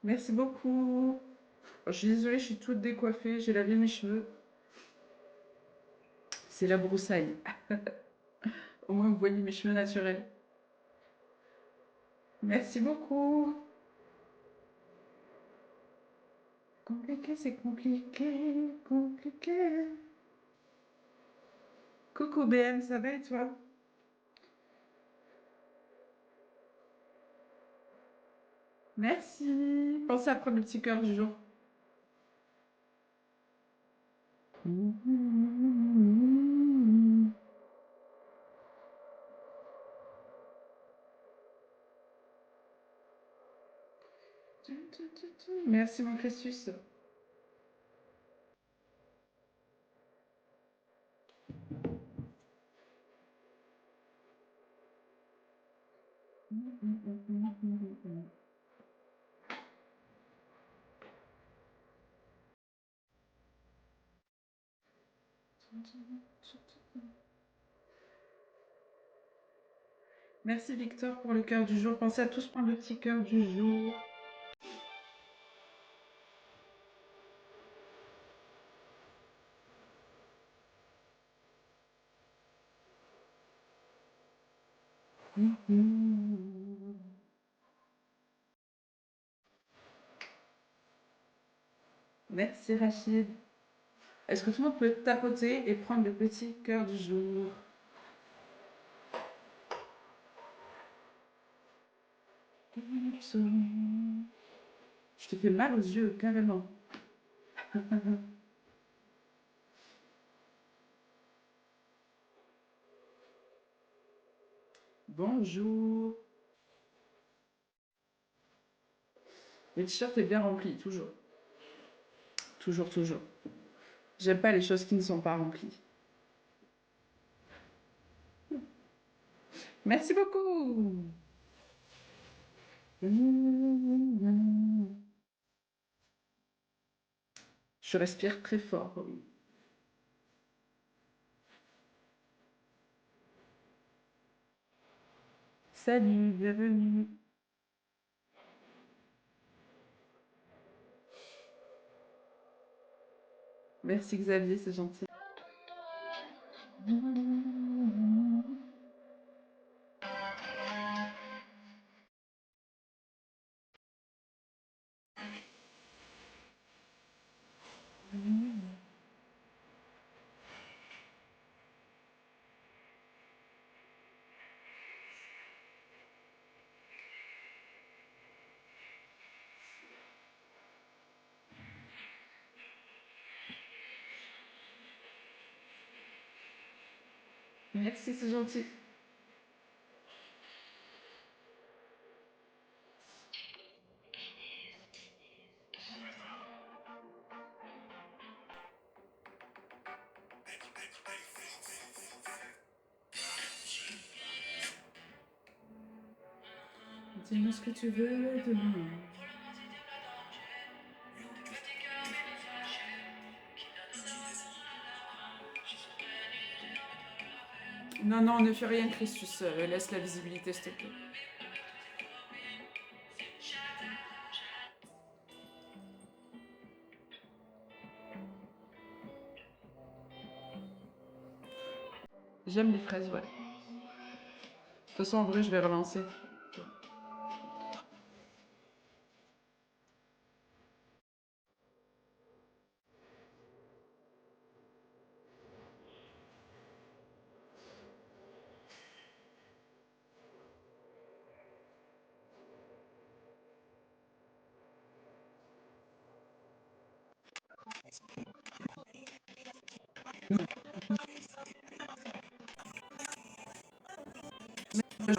Merci beaucoup. Je suis désolée, je suis toute décoiffée, j'ai lavé mes cheveux. C'est la broussaille. Au moins, vous voyez mes cheveux naturels. Merci beaucoup. Compliqué, c'est compliqué, compliqué. Coucou BM, ça va et toi? Merci. Pensez à prendre le petit cœur du jour. Merci mon Christus. Merci Victor pour le cœur du jour. Pensez à tous prendre le petit cœur du jour. Merci Rachid. Est-ce que tout le monde peut tapoter et prendre le petit cœur du jour? Je te fais mal aux yeux, carrément. Bonjour. Le t-shirt est bien rempli, toujours. Toujours, toujours. J'aime pas les choses qui ne sont pas remplies. Merci beaucoup. Je respire très fort. Salut, bienvenue. Merci Xavier, c'est gentil. Merci, c'est gentil. Dis-moi ce que tu veux demain. Non, non, ne fais rien, Christus. Laisse la visibilité, s'il te plaît. J'aime les fraises, ouais. De toute façon, en vrai, je vais relancer.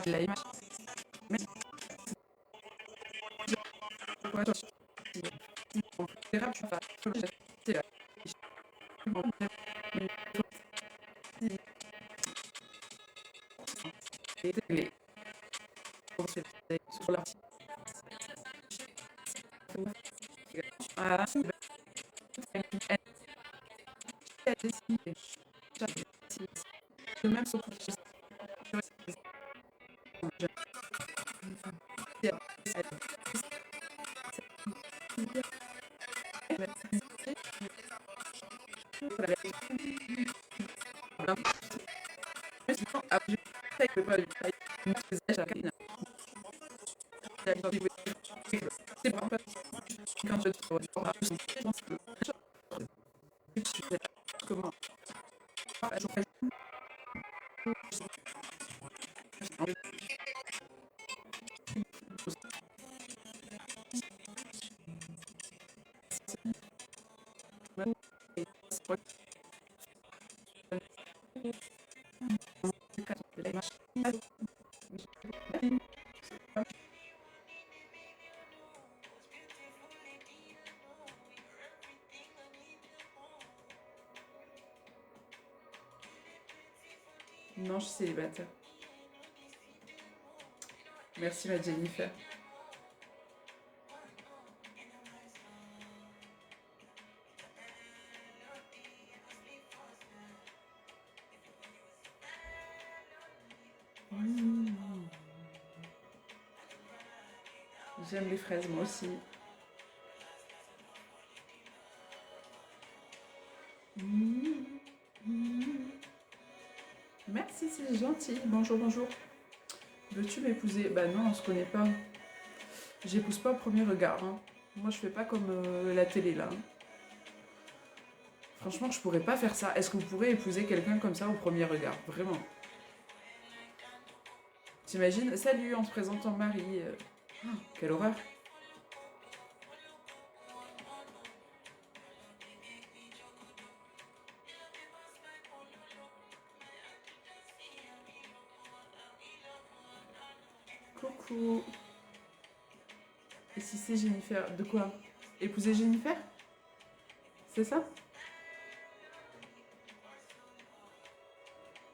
La image. Mais quoi, toi, on verra, tu vas. C'est là. Les sur la. Ah, elle a décidé. Même sur Comment Non, je suis célibataire. Merci ma Jennifer. J'aime les fraises, moi aussi. Merci, c'est gentil. Bonjour, bonjour. Veux-tu m'épouser? Bah non, on se connaît pas. J'épouse pas au premier regard. Hein. Moi, je fais pas comme la télé, là. Franchement, je pourrais pas faire ça. Est-ce que vous pourrez épouser quelqu'un comme ça au premier regard? Vraiment. T'imagines? Salut, on se présente en mari. Oh, quelle horreur. Coucou. Et si c'est Jennifer? De quoi? Épouser Jennifer? C'est ça?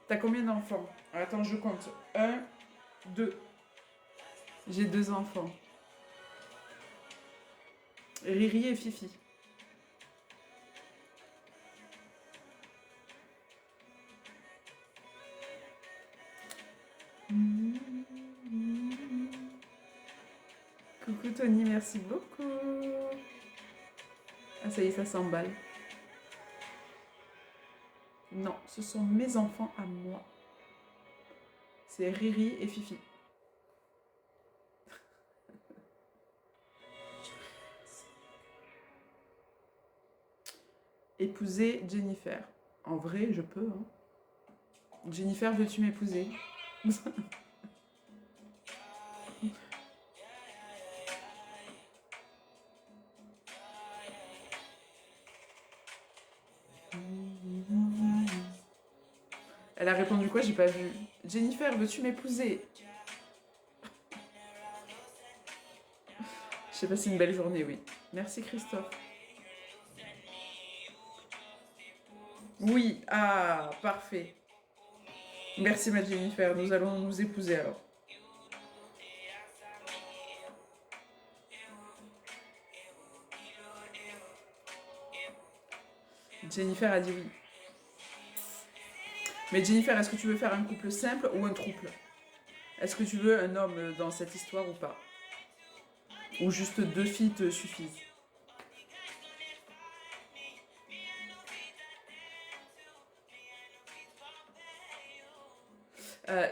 T'as combien d'enfants? Attends, je compte. 1, 2. J'ai 2 enfants. Riri et Fifi. Coucou Tony, merci beaucoup. Ah ça y est, ça s'emballe. Non, ce sont mes enfants à moi. C'est Riri et Fifi. Épouser Jennifer. En vrai, je peux. Hein. Jennifer, veux-tu m'épouser? Elle a répondu quoi? J'ai pas vu. Jennifer, veux-tu m'épouser? J'ai passé une belle journée, oui. Merci Christophe. Oui, ah, parfait. Merci ma Jennifer, nous allons nous épouser alors. Jennifer a dit oui. Mais Jennifer, est-ce que tu veux faire un couple simple ou un trouble? Est-ce que tu veux un homme dans cette histoire ou pas? Ou juste 2 filles te suffisent?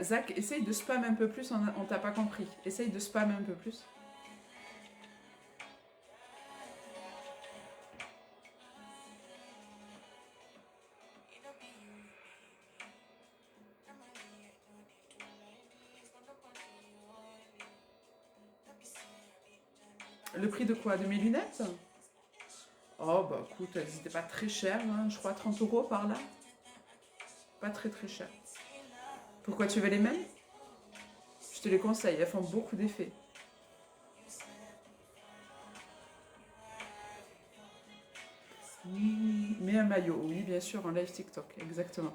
Zach, essaye de spam un peu plus, on t'a pas compris. Essaye de spam un peu plus. Le prix de quoi? De mes lunettes? Oh bah écoute, elles n'étaient pas très chères, hein, je crois 30 € par là. Pas très très cher. Pourquoi tu veux les mêmes? Je te les conseille, elles font beaucoup d'effets. Mais un maillot, oui bien sûr, en live TikTok, exactement.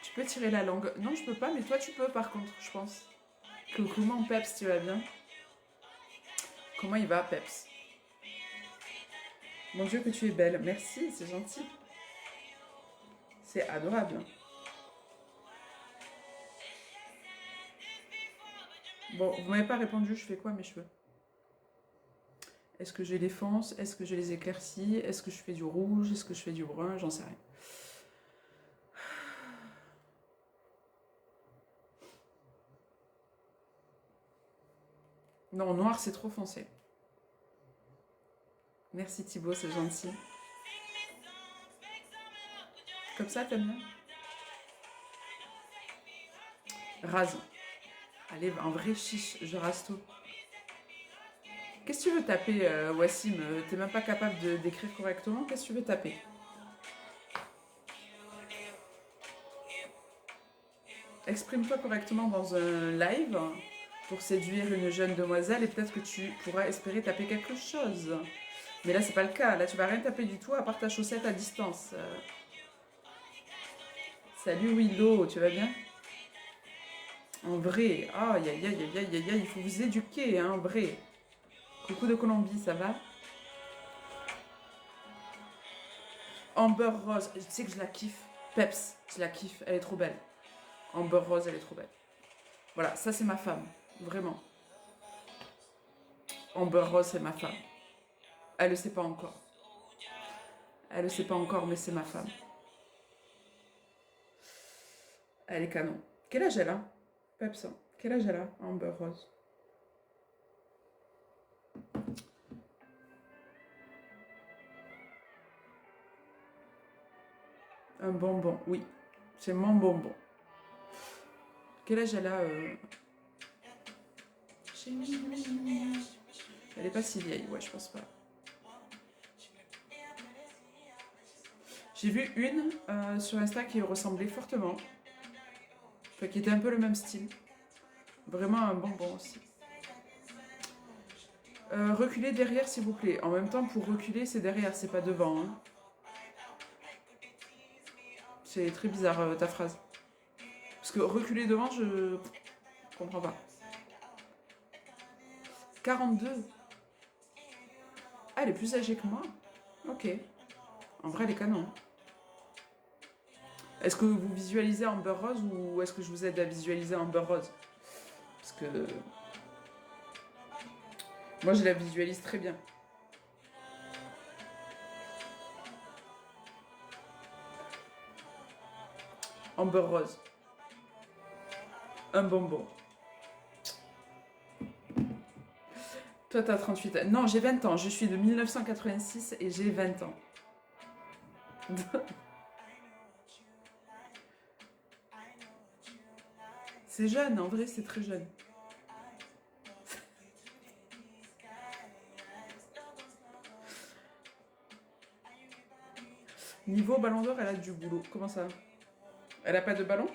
Tu peux tirer la langue. Non, je peux pas, mais toi tu peux par contre, je pense. Comment Peps, tu vas bien? Comment il va Peps? Mon Dieu, que tu es belle. Merci, c'est gentil. C'est adorable. Bon, vous m'avez pas répondu, je fais quoi mes cheveux? Est-ce que je les fonce? Est-ce que je les éclaircis? Est-ce que je fais du rouge? Est-ce que je fais du brun? J'en sais rien. Non, noir, c'est trop foncé. Merci Thibaut, c'est gentil. Comme ça, t'aimes bien? Rase. Allez, en vrai chiche, je rase tout. Qu'est-ce que tu veux taper, Wassim? T'es même pas capable d'écrire correctement? Qu'est-ce que tu veux taper? Exprime-toi correctement dans un live pour séduire une jeune demoiselle et peut-être que tu pourras espérer taper quelque chose. Mais là, c'est pas le cas. Là, tu vas rien taper du tout à part ta chaussette à distance. Salut Willow, tu vas bien? En vrai. Aïe, aïe, aïe, aïe, aïe, aïe, il faut vous éduquer, hein, en vrai. Coucou de Colombie, ça va? Amber Rose, tu sais que je la kiffe. Peps, je la kiffe, elle est trop belle. Amber Rose, elle est trop belle. Voilà, ça c'est ma femme, vraiment. Amber Rose, c'est ma femme. Elle le sait pas encore. Elle le sait pas encore, mais c'est ma femme. Elle est canon. Quel âge elle a? Peps, hein. Quel âge elle a, Amber Rose? Un bonbon, oui. C'est mon bonbon. Quel âge elle a Elle est pas si vieille, ouais, je pense pas. J'ai vu une sur Insta qui ressemblait fortement. Enfin, qui était un peu le même style. Vraiment un bonbon aussi. Reculez derrière, s'il vous plaît. En même temps, pour reculer, c'est derrière, c'est pas devant. Hein. C'est très bizarre ta phrase. Parce que reculer devant, je comprends pas. 42. Ah, elle est plus âgée que moi. Ok. En vrai, elle est canon. Est-ce que vous visualisez Amber Rose ou est-ce que je vous aide à visualiser Amber Rose? Parce que moi, je la visualise très bien. Amber Rose. Un bonbon. Toi, t'as 38 ans. Non, j'ai 20 ans. Je suis de 1986 et j'ai 20 ans. C'est jeune, en vrai, c'est très jeune. Niveau ballon d'or, elle a du boulot. Comment ça? Elle a pas de ballon?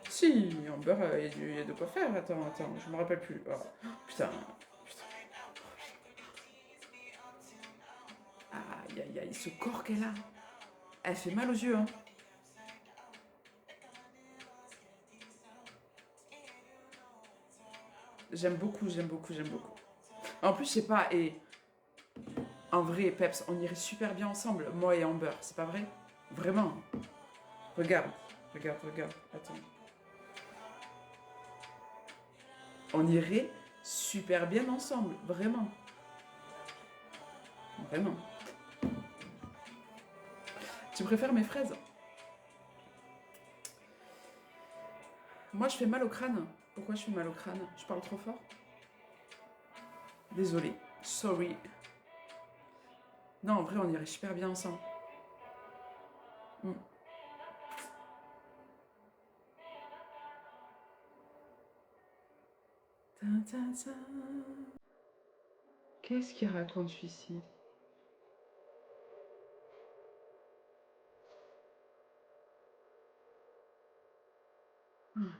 Si, Amber, il y a de quoi faire. Attends, je me rappelle plus. Oh, putain. Aïe, aïe, aïe, ce corps qu'elle a. Elle fait mal aux yeux, hein. J'aime beaucoup, j'aime beaucoup, j'aime beaucoup. En plus, je sais pas, et en vrai, Peps, on irait super bien ensemble, moi et Amber, c'est pas vrai? Vraiment. Regarde, regarde. Attends. On irait super bien ensemble, vraiment. Vraiment. Tu préfères mes fraises? Moi, je fais mal au crâne. Pourquoi je fais mal au crâne? Je parle trop fort? Désolée. Sorry. Non, en vrai, on irait super bien ensemble. Mm. Qu'est-ce qu'il raconte celui-ci?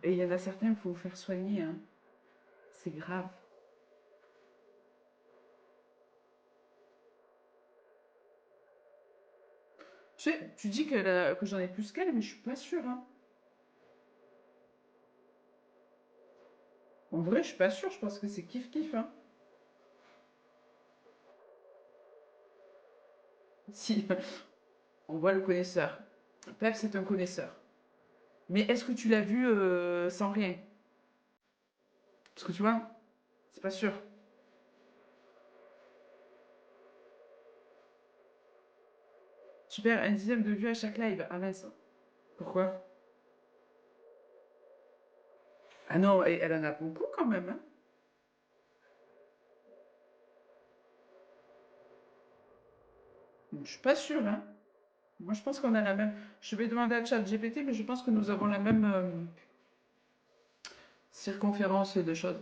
Et il y en a certains, il faut vous faire soigner. Hein. C'est grave. Tu dis que j'en ai plus qu'elle, mais je suis pas sûre. Hein. En vrai, je suis pas sûre. Je pense que c'est kiff-kiff. Hein. Si, on voit le connaisseur. Pep, c'est un connaisseur. Mais est-ce que tu l'as vu sans rien? Parce que tu vois, c'est pas sûr. Tu perds un dixième de vue à chaque live. Ah mince. Pourquoi? Ah non, elle en a beaucoup quand même, hein. Je suis pas sûre, hein. Moi, je pense qu'on a la même. Je vais demander à ChatGPT, mais je pense que nous avons la même circonférence de choses.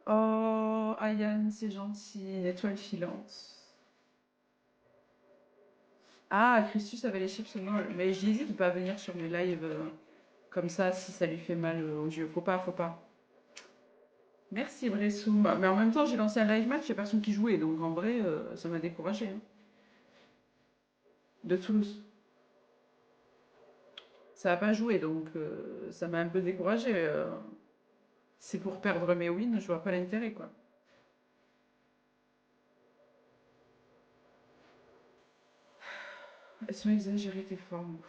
Oh, Ayane, c'est gentil. Une étoile filante. Ah, Christus avait les chips molles. Mais j'hésite de pas venir sur mes lives comme ça si ça lui fait mal aux yeux. Faut pas, faut pas. Merci Bressou. Mais en même temps, j'ai lancé un live match, il n'y a personne qui jouait. Donc en vrai, ça m'a découragé, hein. De Toulouse. Ça n'a pas joué, donc ça m'a un peu découragé. C'est pour perdre mes wins, je vois pas l'intérêt, quoi. Elles sont exagérées tes formes.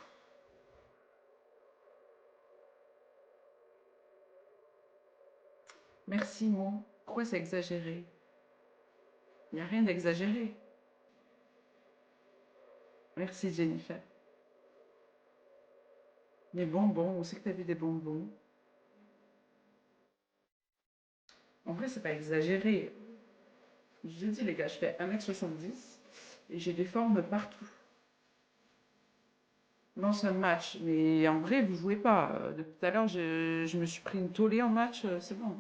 Merci, moi. Pourquoi c'est exagéré? Il n'y a rien d'exagéré. Merci, Jennifer. Les bonbons, on sait que t'as vu des bonbons. En vrai, c'est pas exagéré. Je dis, les gars, je fais 1m70 et j'ai des formes partout. Non, c'est un match, mais en vrai, vous jouez pas. Depuis tout à l'heure, je me suis pris une tollée en match, c'est bon.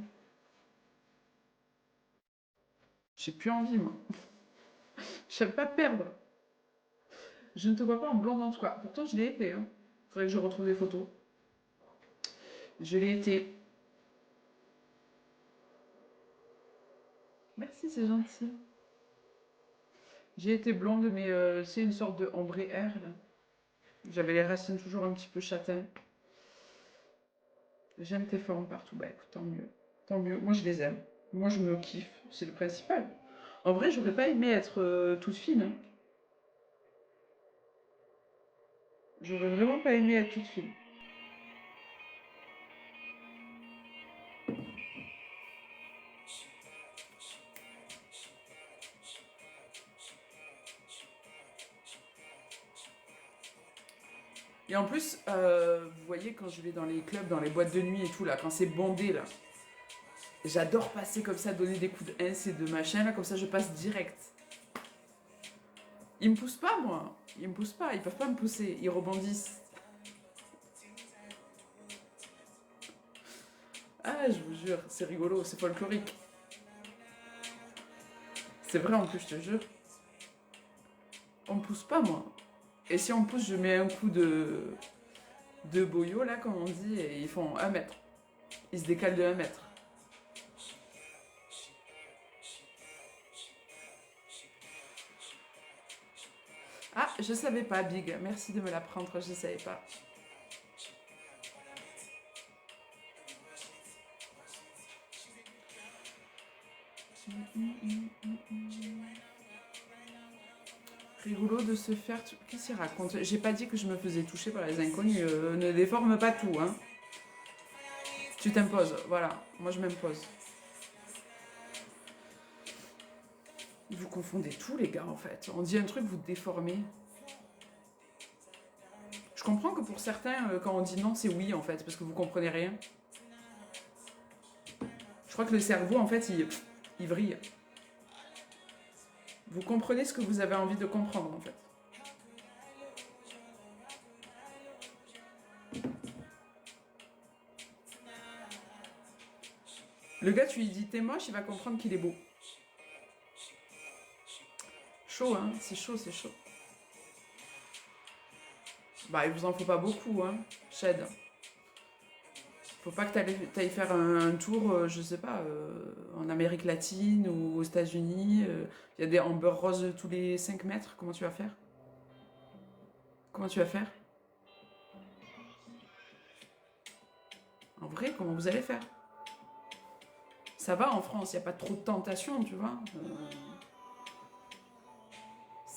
J'ai plus envie, moi. J'aime pas perdre. Je ne te vois pas en blanc dans toi. Pourtant, je l'ai été, hein. Faudrait que je retrouve des photos. Je l'ai été. Merci, c'est gentil. J'ai été blonde, mais c'est une sorte de ombré air, là. J'avais les racines toujours un petit peu châtaines. J'aime tes formes partout. Bah écoute, tant mieux. Tant mieux. Moi, je les aime. Moi, je me kiffe. C'est le principal. En vrai, j'aurais pas aimé être toute fine, hein. J'aurais vraiment pas aimé être toute fine. Et en plus, vous voyez, quand je vais dans les clubs, dans les boîtes de nuit et tout, là, quand c'est bondé, là, j'adore passer comme ça, donner des coups de 1 et de machin, là, comme ça, je passe direct. Ils me poussent pas, moi. Ils me poussent pas, ils peuvent pas me pousser, ils rebondissent. Ah, je vous jure, c'est rigolo, c'est folklorique. C'est vrai en plus, je te jure. On me pousse pas, moi. Et si on me pousse, je mets un coup de boyo, là, comme on dit, et ils font 1 mètre. Ils se décalent de 1 mètre. Ah, je savais pas, Big. Merci de me l'apprendre, je savais pas. Rigolo de se faire. Qu'est-ce qu'il raconte? J'ai pas dit que je me faisais toucher par les inconnus. Ne déforme pas tout, hein. Tu t'imposes, voilà. Moi, je m'impose. Vous confondez tout, les gars, en fait. On dit un truc, vous déformez. Je comprends que pour certains, quand on dit non, c'est oui, en fait, parce que vous comprenez rien. Je crois que le cerveau, en fait, il vrille. Vous comprenez ce que vous avez envie de comprendre, en fait. Le gars, tu lui dis t'es moche, il va comprendre qu'il est beau. Chaud, hein. C'est chaud, c'est chaud. Bah, il vous en faut pas beaucoup, hein. Shed. Faut pas que t'ailles faire un tour, je sais pas, en Amérique latine ou aux États-Unis. Il y a des Amber Rose tous les 5 mètres. Comment tu vas faire? Comment tu vas faire? En vrai, comment vous allez faire? Ça va en France, il n'y a pas trop de tentation, tu vois.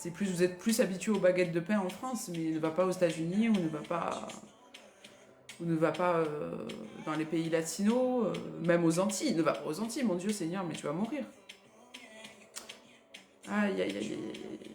C'est plus, vous êtes plus habitué aux baguettes de pain en France, mais ne va pas aux États-Unis ou ne va pas dans les pays latinos, même aux Antilles. Ne va pas aux Antilles, mon Dieu Seigneur, mais tu vas mourir. Aïe, aïe, aïe, aïe.